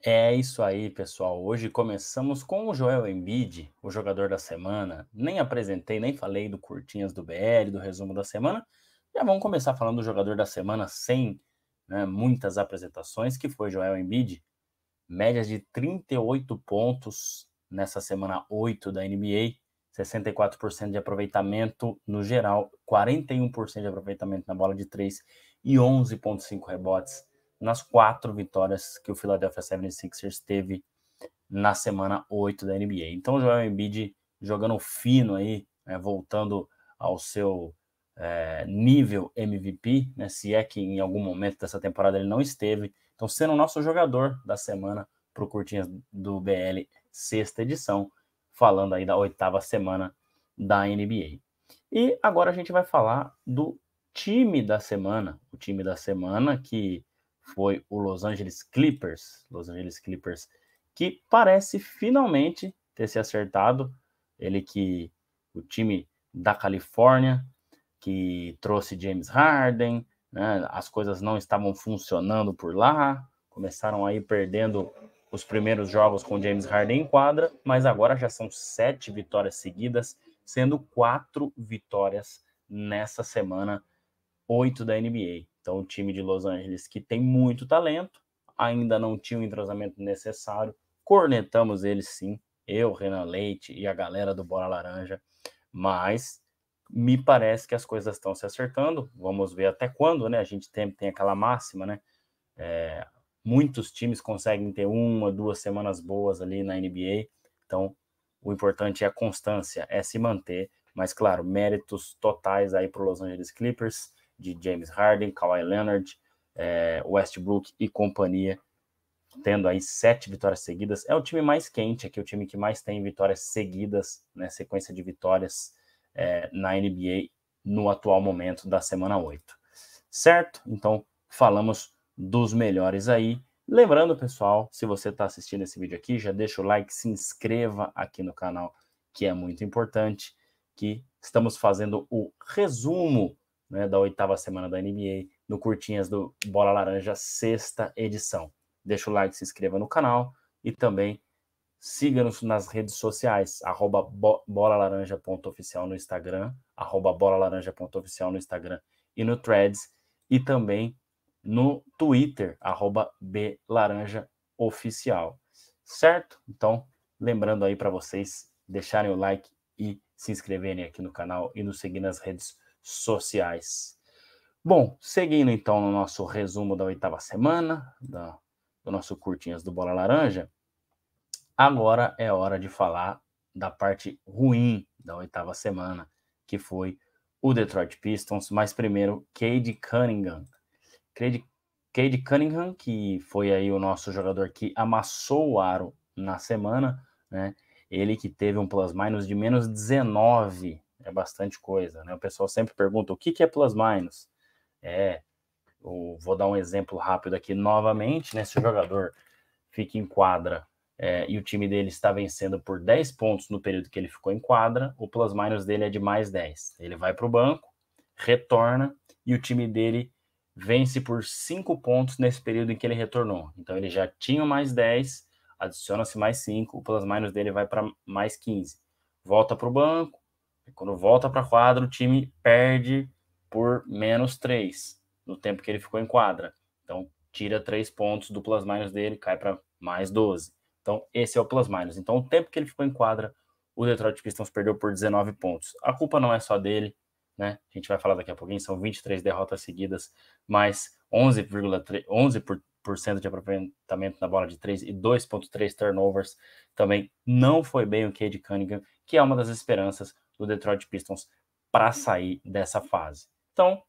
É isso aí, pessoal. Hoje começamos com o Joel Embiid, o jogador da semana. Nem apresentei, nem falei do Curtinhas do BL, do resumo da semana. Já vamos começar falando do jogador da semana sem, muitas apresentações, que foi Joel Embiid. Médias de 38 pontos nessa semana 8 da NBA, 64% de aproveitamento no geral, 41% de aproveitamento na bola de 3 e 11,5 rebotes nas 4 vitórias que o Philadelphia 76ers teve na semana 8 da NBA. Então o Joel Embiid jogando fino aí, voltando ao seu nível MVP, né, se é que em algum momento dessa temporada ele não esteve. Então sendo o nosso jogador da semana para o Curtinhas do BL, sexta edição, falando aí da 8ª semana da NBA. E agora a gente vai falar do time da semana, o time da semana que foi o Los Angeles Clippers, que parece finalmente ter se acertado, ele que o time da Califórnia, que trouxe James Harden, né, as coisas não estavam funcionando por lá, começaram aí perdendo os primeiros jogos com James Harden em quadra, mas agora já são 7 vitórias seguidas, sendo 4 vitórias nessa semana 8 da NBA. Então, o time de Los Angeles, que tem muito talento, ainda não tinha o entrosamento necessário, cornetamos eles sim, eu, Renan Leite e a galera do Bola Laranja, mas me parece que as coisas estão se acertando, vamos ver até quando, né? A gente tem aquela máxima, né? Muitos times conseguem ter 1, 2 semanas boas ali na NBA, então o importante é a constância, é se manter, mas claro, méritos totais aí para o Los Angeles Clippers, de James Harden, Kawhi Leonard, Westbrook e companhia, tendo aí 7 vitórias seguidas. É o time mais quente, aqui o time que mais tem vitórias seguidas, né, sequência de vitórias na NBA no atual momento da semana 8. Certo? Então, falamos dos melhores aí. Lembrando, pessoal, se você está assistindo esse vídeo aqui, já deixa o like, se inscreva aqui no canal, que é muito importante, que estamos fazendo o resumo, né, da 8ª semana da NBA, no Curtinhas do Bola Laranja, sexta edição. Deixa o like, se inscreva no canal e também siga-nos nas redes sociais, @bolalaranja.oficial no Instagram, @bolalaranja.oficial no Instagram e no Threads, e também no Twitter, @blaranjaoficial. Certo? Então, lembrando aí para vocês deixarem o like e se inscreverem aqui no canal e nos seguir nas redes sociais. Bom, seguindo então no nosso resumo da 8ª semana, do nosso Curtinhas do Bola Laranja, agora é hora de falar da parte ruim da 8ª semana, que foi o Detroit Pistons, mas primeiro Cade Cunningham. Cade Cunningham, que foi aí o nosso jogador que amassou o aro na semana, né? Ele que teve um plus-minus de menos 19, é bastante coisa, né? O pessoal sempre pergunta o que é plus-minus. Vou dar um exemplo rápido aqui novamente, né? Se o jogador fica em quadra e o time dele está vencendo por 10 pontos no período que ele ficou em quadra, o plus-minus dele é de mais 10. Ele vai para o banco, retorna e o time dele vence por 5 pontos nesse período em que ele retornou. Então ele já tinha mais 10, adiciona-se mais 5, o plus-minus dele vai para mais 15. Volta para o banco, e quando volta para a quadra, o time perde por menos 3 no tempo que ele ficou em quadra. Então tira 3 pontos do plus-minus dele, cai para mais 12. Então, esse é o plus-minus. Então, o tempo que ele ficou em quadra, o Detroit Pistons perdeu por 19 pontos. A culpa não é só dele, né? A gente vai falar daqui a pouquinho, são 23 derrotas seguidas, mas 11% de aproveitamento na bola de 3 e 2,3 turnovers. Também não foi bem o Cade Cunningham, que é uma das esperanças do Detroit Pistons para sair dessa fase. Então,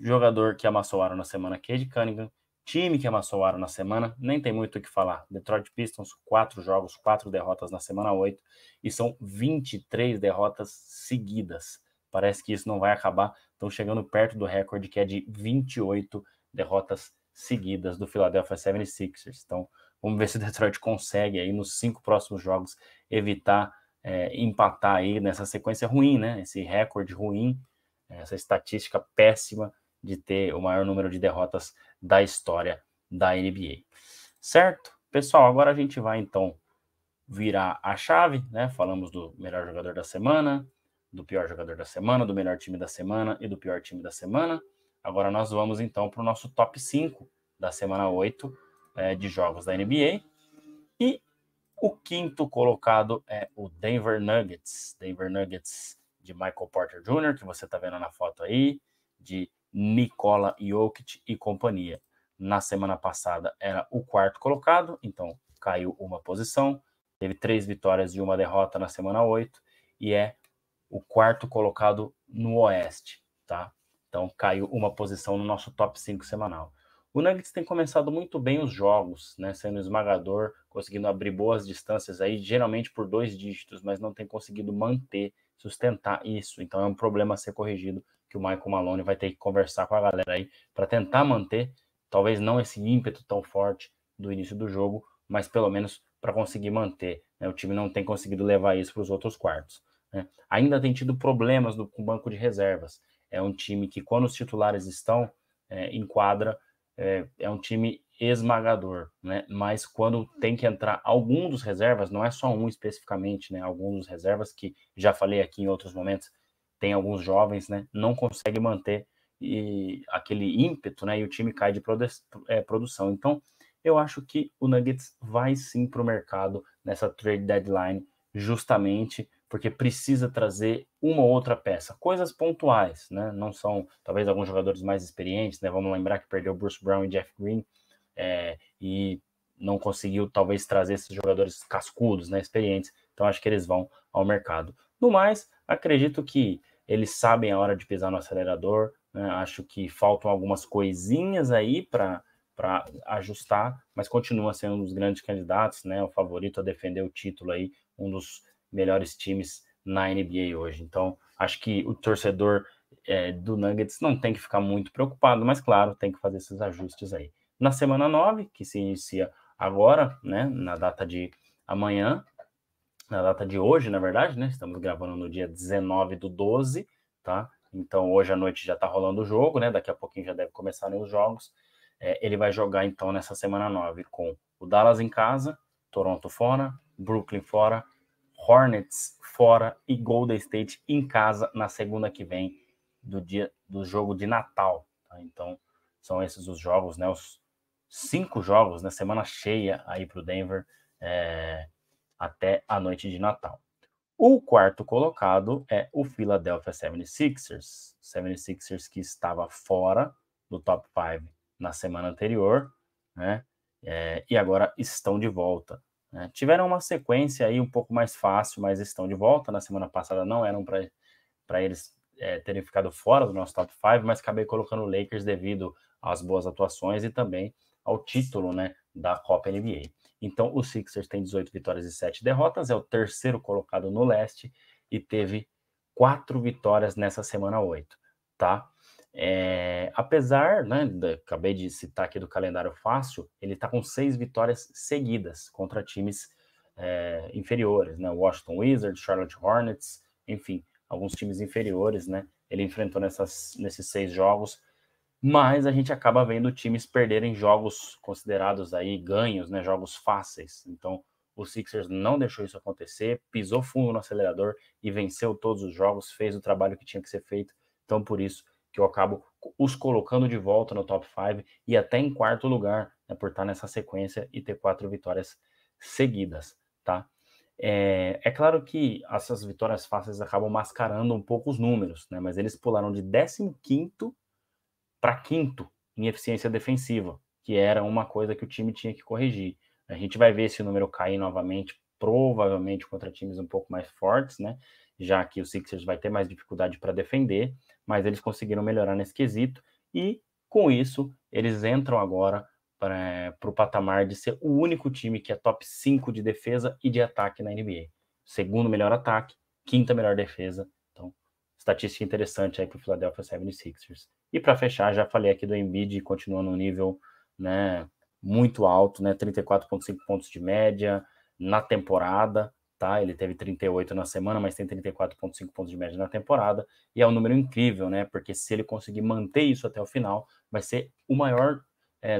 jogador que amassou o aro na semana, Cade Cunningham. Time que amassou o aro na semana, nem tem muito o que falar. Detroit Pistons, 4 jogos, 4 derrotas na semana 8, e são 23 derrotas seguidas. Parece que isso não vai acabar. Estão chegando perto do recorde, que é de 28 derrotas seguidas do Philadelphia 76ers. Então, vamos ver se o Detroit consegue aí nos 5 próximos jogos evitar empatar aí nessa sequência ruim, né? Esse recorde ruim, essa estatística péssima de ter o maior número de derrotas da história da NBA. Certo? Pessoal, agora a gente vai então virar a chave, né? Falamos do melhor jogador da semana, do pior jogador da semana, do melhor time da semana e do pior time da semana. Agora nós vamos então para o nosso top 5 da semana 8 de jogos da NBA. E o quinto colocado é o Denver Nuggets. Denver Nuggets de Michael Porter Jr., que você está vendo na foto aí, de Nikola Jokic e companhia. Na semana passada era o quarto colocado, então caiu uma posição. Teve 3 vitórias e uma derrota na semana 8 e é o quarto colocado no Oeste, tá? Então caiu uma posição no nosso top 5 semanal. O Nuggets tem começado muito bem os jogos, né? Sendo esmagador, conseguindo abrir boas distâncias aí, geralmente por 2 dígitos, mas não tem conseguido manter, sustentar isso. Então é um problema a ser corrigido que o Michael Malone vai ter que conversar com a galera aí para tentar manter, talvez não esse ímpeto tão forte do início do jogo, mas pelo menos para conseguir manter, né? O time não tem conseguido levar isso para os outros quartos, né? Ainda tem tido problemas com o banco de reservas. É um time que, quando os titulares estão em quadra, é um time esmagador, né? Mas quando tem que entrar algum dos reservas, não é só um especificamente, né? Alguns dos reservas, que já falei aqui em outros momentos, tem alguns jovens, né? Não consegue manter aquele ímpeto, né? E o time cai de produção. Então, eu acho que o Nuggets vai sim para o mercado nessa trade deadline, justamente porque precisa trazer uma ou outra peça, coisas pontuais, né? Não são, talvez, alguns jogadores mais experientes, né? Vamos lembrar que perdeu Bruce Brown e Jeff Green, e não conseguiu, talvez, trazer esses jogadores cascudos, né? Experientes. Então, acho que eles vão ao mercado. No mais, acredito que eles sabem a hora de pisar no acelerador, né? Acho que faltam algumas coisinhas aí para ajustar, mas continua sendo um dos grandes candidatos, né? O favorito a defender o título aí, um dos melhores times na NBA hoje. Então, acho que o torcedor do Nuggets não tem que ficar muito preocupado, mas claro, tem que fazer esses ajustes aí. Na semana 9, que se inicia agora, né? Na data de amanhã, na data de hoje, na verdade, né? Estamos gravando no dia 19/12, tá? Então, hoje à noite já tá rolando o jogo, né? Daqui a pouquinho já deve começar, né, os jogos. Ele vai jogar, então, nessa semana 9 com o Dallas em casa, Toronto fora, Brooklyn fora, Hornets fora e Golden State em casa na segunda que vem, do dia do jogo de Natal, tá? Então, são esses os jogos, né? Os 5 jogos, né? Semana cheia aí pro Denver, até a noite de Natal. O quarto colocado é o Philadelphia 76ers. 76ers que estava fora do top 5 na semana anterior, né? E agora estão de volta, né? Tiveram uma sequência aí um pouco mais fácil, mas estão de volta. Na semana passada não eram para eles terem ficado fora do nosso top 5, mas acabei colocando o Lakers devido às boas atuações e também ao título, né, da Copa NBA. Então, o Sixers tem 18 vitórias e 7 derrotas, é o terceiro colocado no leste e teve 4 vitórias nessa semana 8, tá? Apesar, né, acabei de citar aqui do calendário fácil, ele tá com 6 vitórias seguidas contra times inferiores, né? Washington Wizards, Charlotte Hornets, enfim, alguns times inferiores, né? Ele enfrentou nesses 6 jogos, mas a gente acaba vendo times perderem jogos considerados aí ganhos, né? Jogos fáceis. Então, o Sixers não deixou isso acontecer, pisou fundo no acelerador e venceu todos os jogos, fez o trabalho que tinha que ser feito. Então, por isso que eu acabo os colocando de volta no top 5 e até em quarto lugar, né, por estar nessa sequência e ter 4 vitórias seguidas, tá? É claro que essas vitórias fáceis acabam mascarando um pouco os números, né? Mas eles pularam de 15º para quinto em eficiência defensiva, que era uma coisa que o time tinha que corrigir. A gente vai ver esse número cair novamente, provavelmente contra times um pouco mais fortes, né? Já que o Sixers vai ter mais dificuldade para defender, mas eles conseguiram melhorar nesse quesito e, com isso, eles entram agora para o patamar de ser o único time que é top 5 de defesa e de ataque na NBA. Segundo melhor ataque, quinta melhor defesa. Então, estatística interessante aí para o Philadelphia 76ers. E para fechar, já falei aqui do Embiid, continua no nível, né, muito alto, né, 34,5 pontos de média na temporada, tá? Ele teve 38 na semana, mas tem 34,5 pontos de média na temporada, e é um número incrível, né? Porque se ele conseguir manter isso até o final, vai ser o maior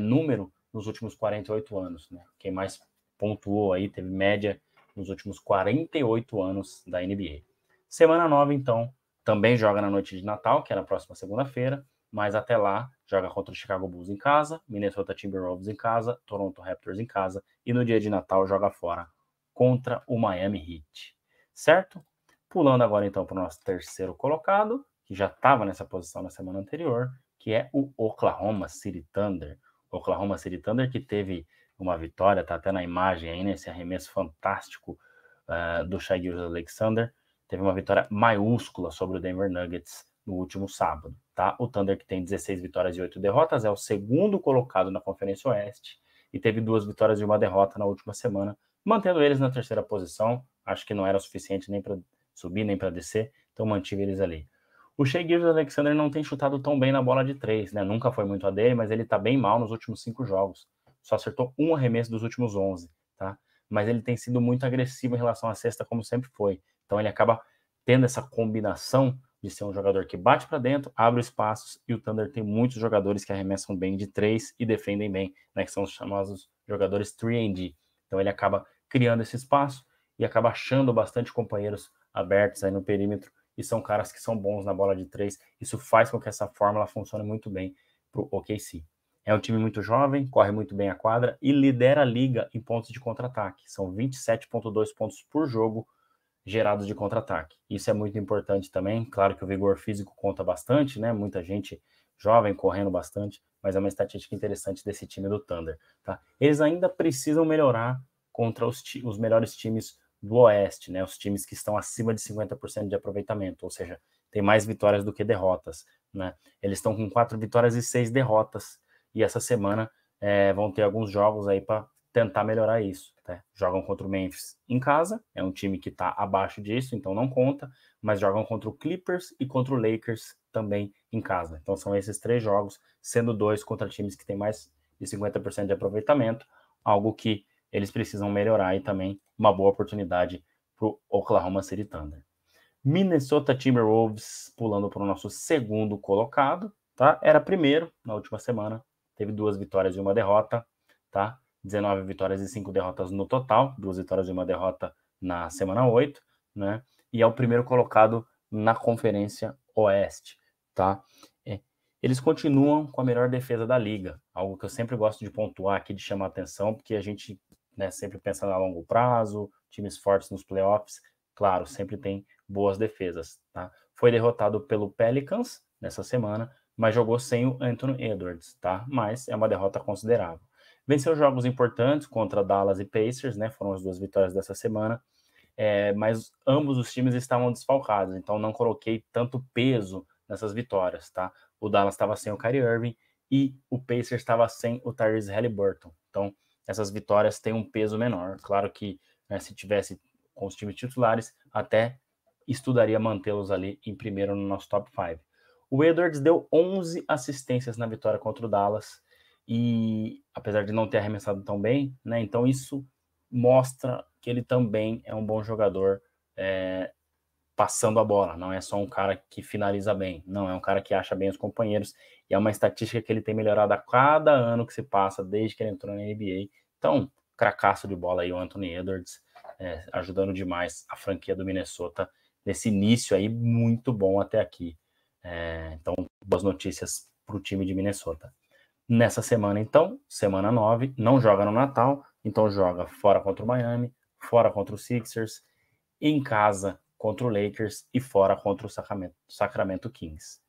número nos últimos 48 anos, né? Quem mais pontuou aí teve média nos últimos 48 anos da NBA. Semana 9, então, também joga na noite de Natal, que é na próxima segunda-feira, mas até lá joga contra o Chicago Bulls em casa, Minnesota Timberwolves em casa, Toronto Raptors em casa, e no dia de Natal joga fora contra o Miami Heat, certo? Pulando agora então para o nosso terceiro colocado, que já estava nessa posição na semana anterior, que é o Oklahoma City Thunder. O Oklahoma City Thunder que teve uma vitória, tá até na imagem aí, nesse arremesso fantástico do Shai Gilgeous-Alexander, teve uma vitória maiúscula sobre o Denver Nuggets no último sábado, tá? O Thunder, que tem 16 vitórias e 8 derrotas, é o segundo colocado na Conferência Oeste e teve 2 vitórias e 1 derrota na última semana, mantendo eles na terceira posição. Acho que não era o suficiente nem para subir, nem para descer, então mantive eles ali. O Shai Gilgeous-Alexander não tem chutado tão bem na bola de 3, né? Nunca foi muito a dele, mas ele tá bem mal nos últimos 5 jogos. Só acertou um arremesso dos últimos 11, tá? Mas ele tem sido muito agressivo em relação à cesta, como sempre foi. Então ele acaba tendo essa combinação de ser um jogador que bate para dentro, abre espaços, e o Thunder tem muitos jogadores que arremessam bem de 3 e defendem bem, né? Que são os chamados jogadores 3&D. Então ele acaba criando esse espaço e acaba achando bastante companheiros abertos aí no perímetro, e são caras que são bons na bola de 3. Isso faz com que essa fórmula funcione muito bem para o OKC. É um time muito jovem, corre muito bem a quadra e lidera a liga em pontos de contra-ataque. São 27,2 pontos por jogo gerados de contra-ataque. Isso é muito importante também. Claro que o vigor físico conta bastante, né? Muita gente jovem correndo bastante, mas é uma estatística interessante desse time do Thunder, tá? Eles ainda precisam melhorar contra os melhores times do Oeste, né? Os times que estão acima de 50% de aproveitamento, ou seja, tem mais vitórias do que derrotas, né? Eles estão com 4 vitórias e 6 derrotas, e essa semana vão ter alguns jogos aí para tentar melhorar isso, tá? Jogam contra o Memphis em casa, é um time que está abaixo disso, então não conta, mas jogam contra o Clippers e contra o Lakers também em casa. Então são esses 3 jogos, sendo 2 contra times que têm mais de 50% de aproveitamento, algo que eles precisam melhorar, e também uma boa oportunidade para o Oklahoma City Thunder. Minnesota Timberwolves, pulando para o nosso segundo colocado, tá? Era primeiro na última semana, teve 2 vitórias e 1 derrota, tá? 19 vitórias e 5 derrotas no total, 2 vitórias e 1 derrota na semana 8, né? E é o primeiro colocado na Conferência Oeste, tá? Eles continuam com a melhor defesa da liga, algo que eu sempre gosto de pontuar aqui, de chamar atenção, porque a gente, né, sempre pensa a longo prazo, times fortes nos playoffs, claro, sempre tem boas defesas, tá? Foi derrotado pelo Pelicans nessa semana, mas jogou sem o Anthony Edwards, tá? Mas é uma derrota considerável. Venceu jogos importantes contra Dallas e Pacers, né? Foram as 2 vitórias dessa semana, mas ambos os times estavam desfalcados, então não coloquei tanto peso nessas vitórias, tá? O Dallas estava sem o Kyrie Irving e o Pacers estava sem o Tyrese Haliburton. Então, essas vitórias têm um peso menor. Claro que, né, se tivesse com os times titulares, até estudaria mantê-los ali em primeiro no nosso top 5. O Edwards deu 11 assistências na vitória contra o Dallas, e apesar de não ter arremessado tão bem, né, então isso mostra que ele também é um bom jogador passando a bola, não é só um cara que finaliza bem, não, é um cara que acha bem os companheiros, e é uma estatística que ele tem melhorado a cada ano que se passa, desde que ele entrou na NBA. Então, cracaço de bola aí o Anthony Edwards, ajudando demais a franquia do Minnesota nesse início aí muito bom até aqui. Então, boas notícias para o time de Minnesota. Nessa semana, então, semana 9, não joga no Natal, então joga fora contra o Miami, fora contra o Sixers, em casa contra o Lakers e fora contra o Sacramento Kings.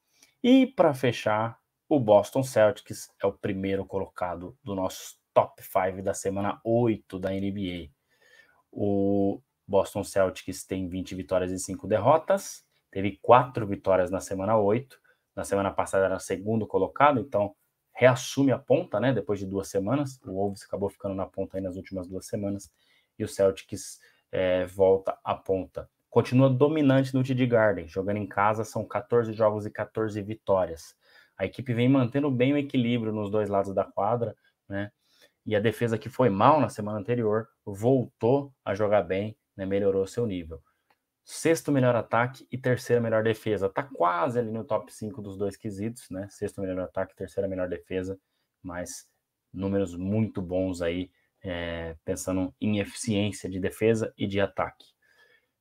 E para fechar, o Boston Celtics é o primeiro colocado do nosso top 5 da semana 8 da NBA. O Boston Celtics tem 20 vitórias e 5 derrotas, teve 4 vitórias na semana 8, na semana passada era segundo colocado, então reassume a ponta, né, depois de 2 semanas, o Wolves acabou ficando na ponta aí nas últimas 2 semanas, e o Celtics volta à ponta. Continua dominante no TD Garden, jogando em casa, são 14 jogos e 14 vitórias. A equipe vem mantendo bem o equilíbrio nos 2 lados da quadra, né? E a defesa, que foi mal na semana anterior, voltou a jogar bem, né? Melhorou seu nível. 6º melhor ataque e 3ª melhor defesa. Tá quase ali no top 5 dos 2 quesitos, né? 6º melhor ataque, 3ª melhor defesa, mas números muito bons aí, pensando em eficiência de defesa e de ataque.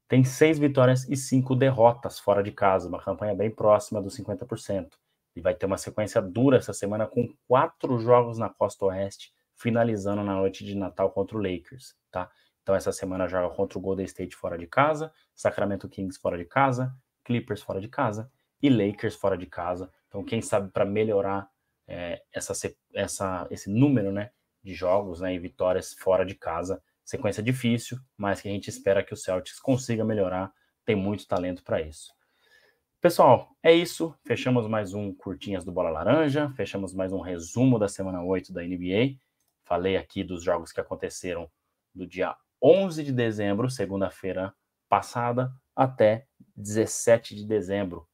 Tem 6 vitórias e 5 derrotas fora de casa, uma campanha bem próxima dos 50%. E vai ter uma sequência dura essa semana com 4 jogos na Costa Oeste, finalizando na noite de Natal contra o Lakers, tá? Então essa semana joga contra o Golden State fora de casa, Sacramento Kings fora de casa, Clippers fora de casa e Lakers fora de casa. Então quem sabe para melhorar esse número, né, de jogos, né, e vitórias fora de casa. Sequência difícil, mas que a gente espera que o Celtics consiga melhorar. Tem muito talento para isso. Pessoal, é isso. Fechamos mais um Curtinhas do Bola Laranja. Fechamos mais um resumo da semana 8 da NBA. Falei aqui dos jogos que aconteceram do dia 11 de dezembro, segunda-feira passada, até 17 de dezembro,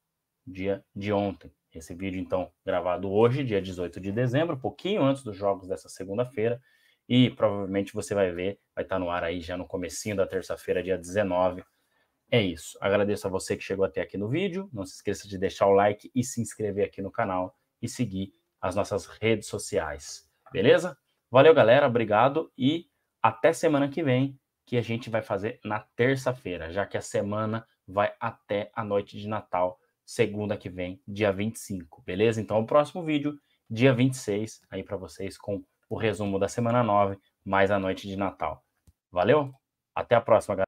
dia de ontem. Esse vídeo, então, gravado hoje, dia 18 de dezembro, pouquinho antes dos jogos dessa segunda-feira. E provavelmente você vai ver, vai estar no ar aí já no comecinho da terça-feira, dia 19. É isso. Agradeço a você que chegou até aqui no vídeo. Não se esqueça de deixar o like e se inscrever aqui no canal e seguir as nossas redes sociais. Beleza? Valeu, galera. Obrigado e até semana que vem, que a gente vai fazer na terça-feira, já que a semana vai até a noite de Natal, segunda que vem, dia 25. Beleza? Então, o próximo vídeo, dia 26, aí para vocês com o resumo da semana 9, mais a noite de Natal. Valeu? Até a próxima, galera.